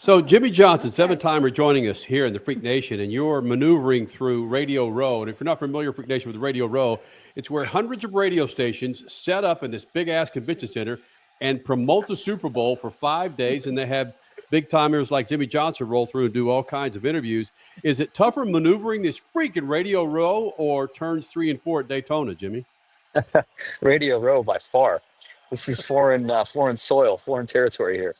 So Jimmie Johnson, seven-timer, joining us here in the Freak Nation, and you're maneuvering through Radio Row. And if you're not familiar, Freak Nation, with Radio Row, it's where hundreds of radio stations set up in this big-ass convention center and promote the Super Bowl for 5 days, and they have big-timers like Jimmie Johnson roll through and do all kinds of interviews. Is it tougher maneuvering this freaking Radio Row or turns 3 and 4 at Daytona, Jimmie? Radio Row by far. This is foreign soil, foreign territory here.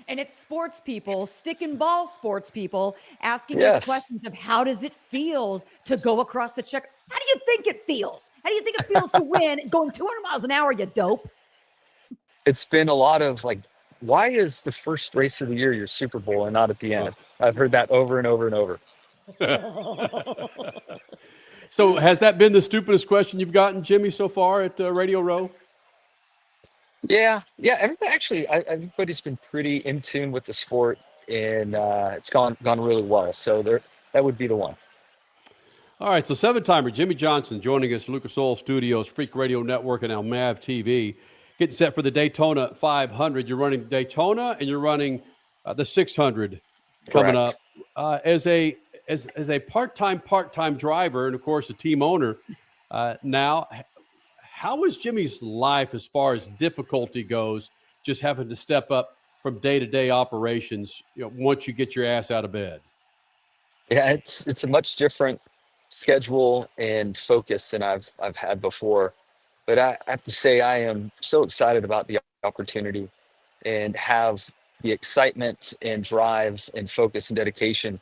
And it's sports people, stick and ball sports people, asking you the questions of how does it feel to go across the check? How do you think it feels? How do you think it feels to win going 200 miles an hour, you dope? It's been a lot of like, why is the first race of the year your Super Bowl and not at the end? I've heard that over and over and over. So has that been the stupidest question you've gotten, Jimmie, so far at Radio Row? Yeah. Everybody's been pretty in tune with the sport, and it's gone really well. So that would be the one. All right, so seven-timer Jimmie Johnson joining us, Lucas Oil Studios, Freak Radio Network, and Mav TV, getting set for the Daytona 500. You're running Daytona, and you're running the 600 coming Correct. up. As a part-time driver, and of course a team owner now. How is Jimmie's life as far as difficulty goes, just having to step up from day-to-day operations, once you get your ass out of bed? Yeah, it's a much different schedule and focus than I've had before. But I have to say I am so excited about the opportunity and have the excitement and drive and focus and dedication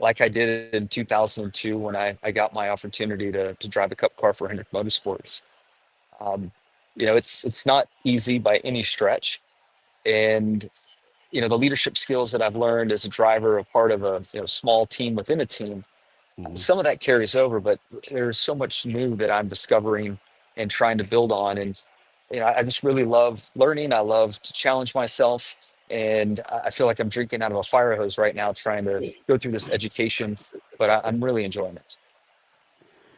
like I did in 2002 when I got my opportunity to drive a Cup car for Hendrick Motorsports. It's not easy by any stretch. And, the leadership skills that I've learned as a driver, a part of a small team within a team, some of that carries over, but there's so much new that I'm discovering and trying to build on. And, I just really love learning. I love to challenge myself. And I feel like I'm drinking out of a fire hose right now, trying to go through this education, but I'm really enjoying it.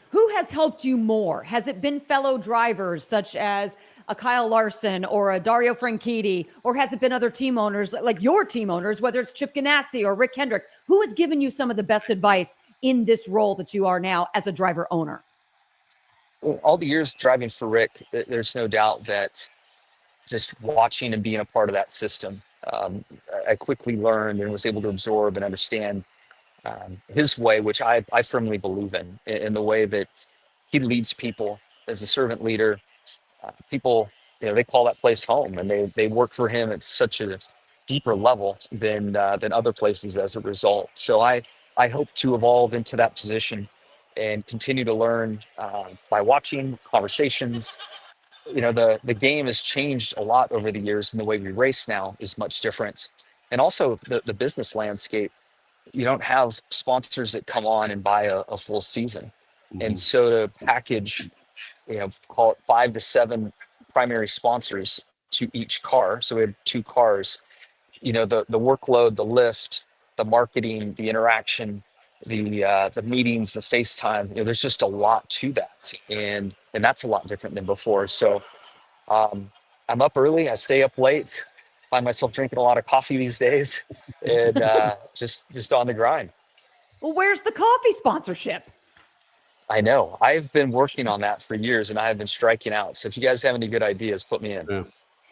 Who has helped you more? Has it been fellow drivers such as a Kyle Larson or a Dario Franchitti, or has it been other team owners like your team owners, whether it's Chip Ganassi or Rick Hendrick? Who has given you some of the best advice in this role that you are now as a driver owner? Well, all the years driving for Rick, there's no doubt that just watching and being a part of that system, I quickly learned and was able to absorb and understand his way, which I firmly believe in the way that he leads people as a servant leader. People, they call that place home, and they work for him at such a deeper level than other places as a result. So I hope to evolve into that position and continue to learn by watching conversations. The game has changed a lot over the years, and the way we race now is much different. And also the business landscape. You don't have sponsors that come on and buy a full season. And so to package, call it 5 to 7 primary sponsors to each car. So we have 2 cars, the workload, the lift, the marketing, the interaction, the meetings, the FaceTime, there's just a lot to that. And that's a lot different than before. So I'm up early, I stay up late, find myself drinking a lot of coffee these days, and just on the grind. Well, where's the coffee sponsorship? I know. I've been working on that for years, and I have been striking out. So if you guys have any good ideas, put me in. Yeah.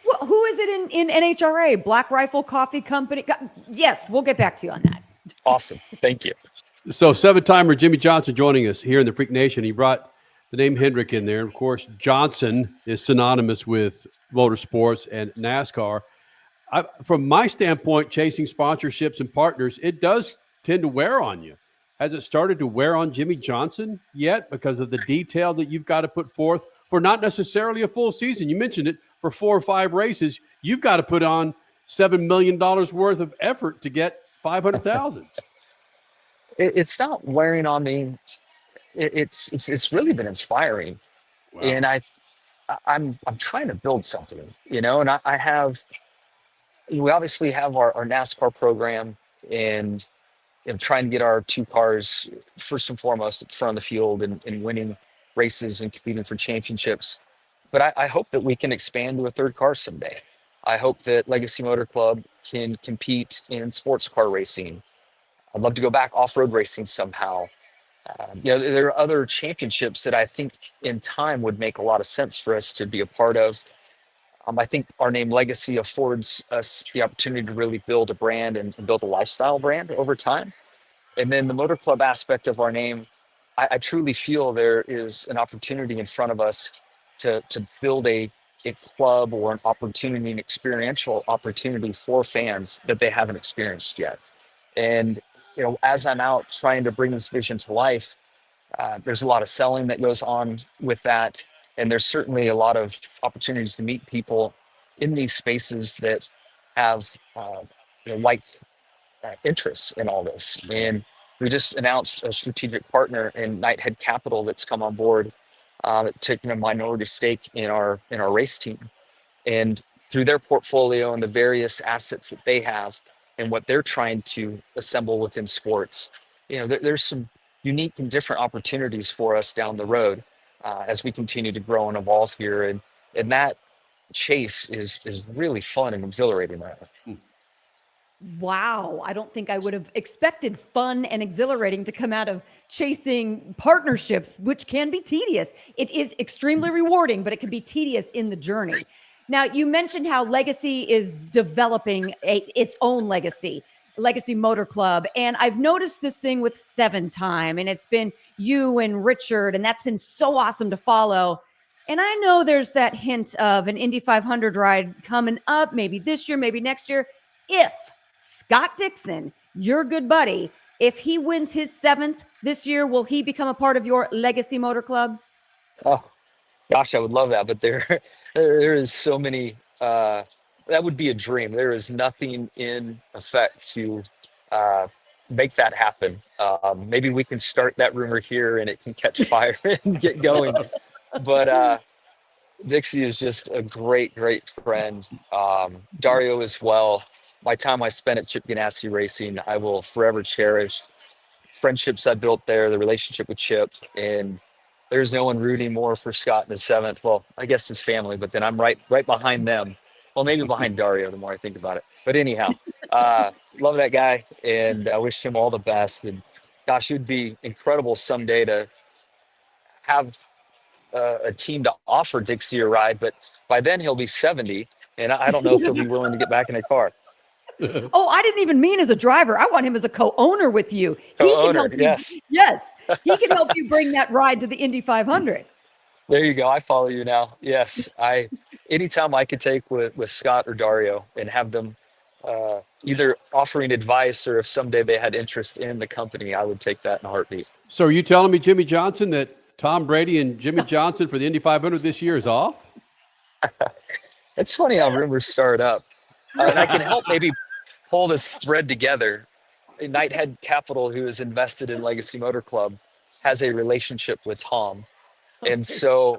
Well, who is it in NHRA? Black Rifle Coffee Company? Yes, we'll get back to you on that. Awesome. Thank you. So seven-timer Jimmie Johnson joining us here in the Freak Nation. He brought the name Hendrick in there. Of course, Johnson is synonymous with motorsports and NASCAR. From my standpoint, chasing sponsorships and partners, it does tend to wear on you. Has it started to wear on Jimmie Johnson yet because of the detail that you've got to put forth for not necessarily a full season? You mentioned it, for 4 or 5 races, you've got to put on $7 million worth of effort to get 500,000. It's not wearing on me. It's really been inspiring. Wow. And I'm trying to build something, and we obviously have our NASCAR program, and trying to get our 2 cars first and foremost at the front of the field and winning races and competing for championships. But I hope that we can expand to a 3rd car someday. I hope that Legacy Motor Club can compete in sports car racing. I'd love to go back off-road racing somehow. There are other championships that I think in time would make a lot of sense for us to be a part of. I think our name legacy affords us the opportunity to really build a brand and build a lifestyle brand over time. And then the motor club aspect of our name, I truly feel there is an opportunity in front of us to build a club or an opportunity, an experiential opportunity for fans that they haven't experienced yet. And, as I'm out trying to bring this vision to life, there's a lot of selling that goes on with that. And there's certainly a lot of opportunities to meet people in these spaces that have like interests in all this. And we just announced a strategic partner in Nighthead Capital that's come on board, taking a minority stake in our race team. And through their portfolio and the various assets that they have and what they're trying to assemble within sports, there's some unique and different opportunities for us down the road as we continue to grow and evolve here. And that chase is really fun and exhilarating right now. Wow. I don't think I would have expected fun and exhilarating to come out of chasing partnerships, which can be tedious. It is extremely rewarding, but it can be tedious in the journey. Now, you mentioned how Legacy is developing its own legacy Motor Club. And I've noticed this thing with 7-Time, and it's been you and Richard, and that's been so awesome to follow. And I know there's that hint of an Indy 500 ride coming up, maybe this year, maybe next year. If Scott Dixon, your good buddy, if he wins his 7th this year, will he become a part of your Legacy Motor Club? Oh, gosh, I would love that. But there is so many, that would be a dream. There is nothing in effect to make that happen. Maybe we can start that rumor here and it can catch fire and get going. But Dixie is just a great, great friend. Dario as well. My time I spent at Chip Ganassi Racing, I will forever cherish. Friendships I built there, the relationship with Chip, and there's no one rooting more for Scott in the 7th. Well, I guess his family, but then I'm right behind them. Well, maybe behind Dario, the more I think about it. But anyhow, love that guy, and I wish him all the best. And gosh, it would be incredible someday to have a team to offer Dixie a ride, but by then he'll be 70, and I don't know if he'll be willing to get back in a car. Oh, I didn't even mean as a driver. I want him as a co-owner with you. He can help you. Yes. Yes. He can help you bring that ride to the Indy 500. There you go. I follow you now. Yes. Anytime I could take with Scott or Dario and have them either offering advice or if someday they had interest in the company, I would take that in a heartbeat. So are you telling me, Jimmie Johnson, that Tom Brady and Jimmie Johnson for the Indy 500 this year is off? It's funny how rumors start up. And I can help maybe pull this thread together. Nighthead Capital, who is invested in Legacy Motor Club, has a relationship with Tom. And so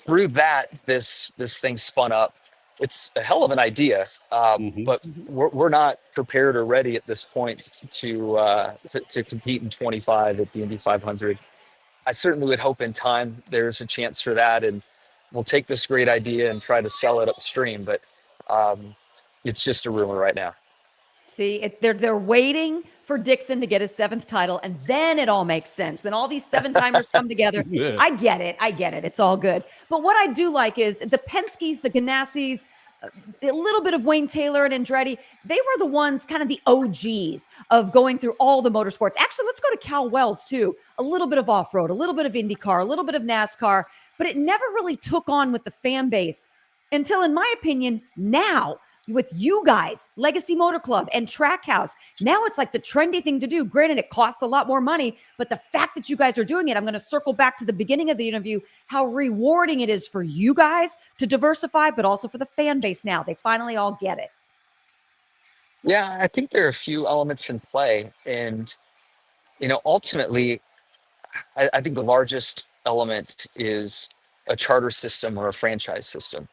through that, this thing spun up. It's a hell of an idea, but we're not prepared or ready at this point to compete in 25 at the Indy 500. I certainly would hope in time there's a chance for that, and we'll take this great idea and try to sell it upstream. But it's just a rumor right now. See, they're waiting for Dixon to get his 7th title, and then it all makes sense. Then all these 7-timers come together. Yeah. I get it. It's all good. But what I do like is the Penske's, the Ganassis, a little bit of Wayne Taylor and Andretti. They were the ones, kind of the OGs of going through all the motorsports. Actually, let's go to Cal Wells too. A little bit of off-road, a little bit of IndyCar, a little bit of NASCAR, but it never really took on with the fan base until, in my opinion, now. With you guys, Legacy Motor Club and Trackhouse. Now it's like the trendy thing to do. Granted, it costs a lot more money, but the fact that you guys are doing it, I'm going to circle back to the beginning of the interview, how rewarding it is for you guys to diversify, but also for the fan base now. They finally all get it. Yeah, I think there are a few elements in play. And, ultimately, I think the largest element is a charter system or a franchise system.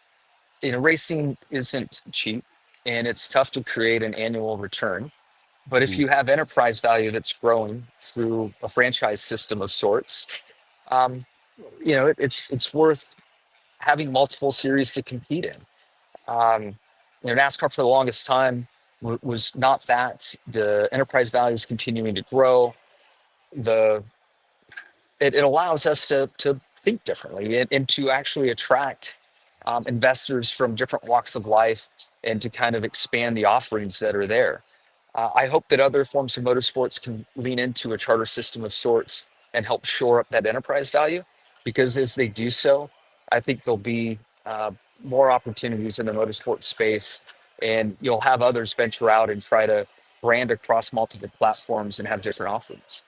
Racing isn't cheap, and it's tough to create an annual return. But if you have enterprise value that's growing through a franchise system of sorts, it's worth having multiple series to compete in. NASCAR for the longest time was not that. The enterprise value is continuing to grow. It allows us to think differently and to actually attract investors from different walks of life and to kind of expand the offerings that are there. I hope that other forms of motorsports can lean into a charter system of sorts and help shore up that enterprise value, because as they do so, I think there'll be more opportunities in the motorsport space, and you'll have others venture out and try to brand across multiple platforms and have different offerings.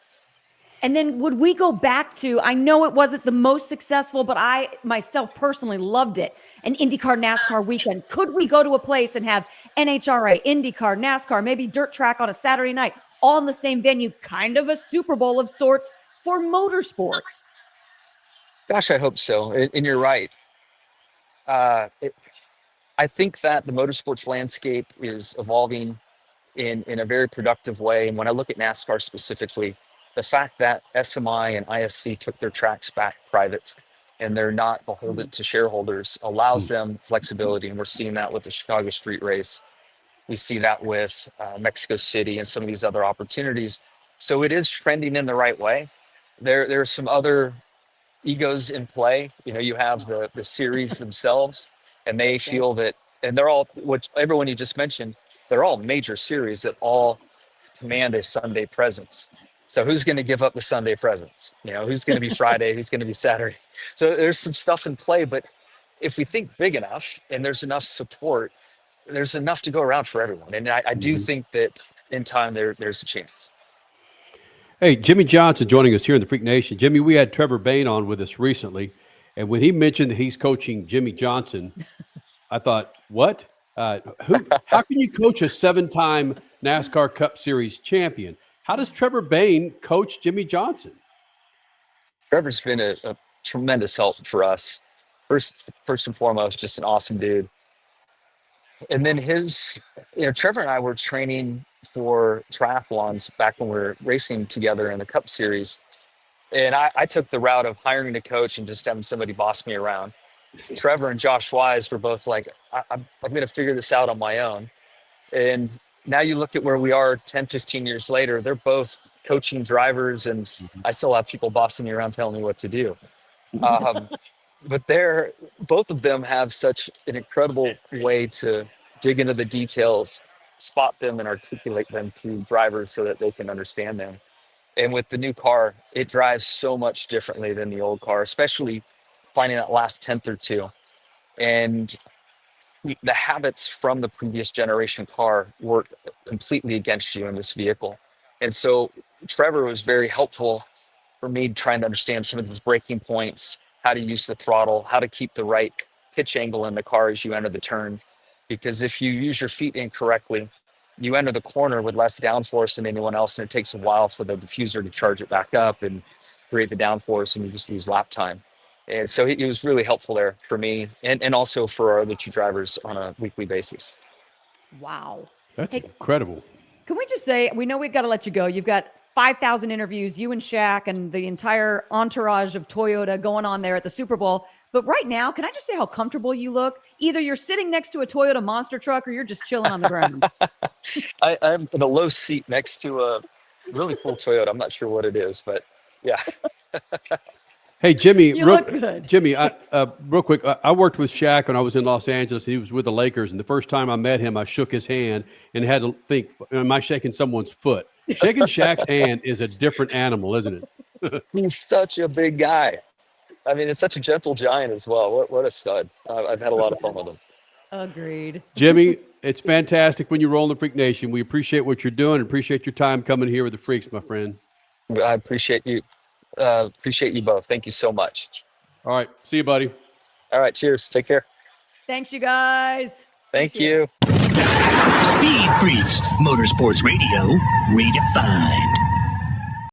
And then would we go back to, I know it wasn't the most successful, but I myself personally loved it, an IndyCar NASCAR weekend. Could we go to a place and have NHRA, IndyCar, NASCAR, maybe dirt track on a Saturday night, all in the same venue, kind of a Super Bowl of sorts for motorsports? Gosh, I hope so. And you're right. I think that the motorsports landscape is evolving in a very productive way. And when I look at NASCAR specifically, the fact that SMI and ISC took their tracks back private and they're not beholden to shareholders allows them flexibility. And we're seeing that with the Chicago Street Race. We see that with Mexico City and some of these other opportunities. So it is trending in the right way. There are some other egos in play. You know, you have the series themselves, and they feel that, and they're all, which everyone you just mentioned, they're all major series that all command a Sunday presence. So who's going to give up the Sunday presence? You know, who's going to be Friday? Who's going to be Saturday? So there's some stuff in play, but if we think big enough and there's enough support, there's enough to go around for everyone. And I do think that in time there's a chance. Hey, Jimmie Johnson joining us here in the Freak Nation. Jimmy, we had Trevor Bayne on with us recently, and when he mentioned that he's coaching Jimmie Johnson, I thought, what? How can you coach a 7-time NASCAR Cup Series champion? How does Trevor Bayne coach Jimmie Johnson? Trevor's been a tremendous help for us. First and foremost, just an awesome dude. And then Trevor and I were training for triathlons back when we were racing together in the Cup Series. And I took the route of hiring a coach and just having somebody boss me around. Trevor and Josh Wise were both like, I'm going to figure this out on my own. And now you look at where we are 10, 15 years later, they're both coaching drivers, and I still have people bossing me around telling me what to do. But both of them have such an incredible way to dig into the details, spot them and articulate them to drivers so that they can understand them. And with the new car, it drives so much differently than the old car, especially finding that last tenth or two. And the habits from the previous generation car work completely against you in this vehicle. And so Trevor was very helpful for me trying to understand some of these breaking points, how to use the throttle, how to keep the right pitch angle in the car as you enter the turn. Because if you use your feet incorrectly, you enter the corner with less downforce than anyone else, and it takes a while for the diffuser to charge it back up and create the downforce, and you just lose lap time. And so it was really helpful there for me and also for our other two drivers on a weekly basis. Wow. That's incredible. Can we just say, we know we've got to let you go. You've got 5,000 interviews, you and Shaq and the entire entourage of Toyota going on there at the Super Bowl. But right now, can I just say how comfortable you look? Either you're sitting next to a Toyota monster truck or you're just chilling on the ground. I'm in a low seat next to a really cool Toyota. I'm not sure what it is, but yeah. Hey, Jimmy, You look good. Jimmy, real quick, I worked with Shaq when I was in Los Angeles. He was with the Lakers, and the first time I met him, I shook his hand and had to think, am I shaking someone's foot? Shaking Shaq's hand is a different animal, isn't it? He's such a big guy. I mean, it's such a gentle giant as well. What a stud. I've had a lot of fun with him. Agreed. Jimmy, it's fantastic when you roll in the Freak Nation. We appreciate what you're doing and appreciate your time coming here with the Freaks, my friend. I appreciate you. Appreciate you both. Thank you so much. All right. See you, buddy. All right. Cheers. Take care. Thanks, you guys. Thank you. Speed Freaks, Motorsports Radio, redefined.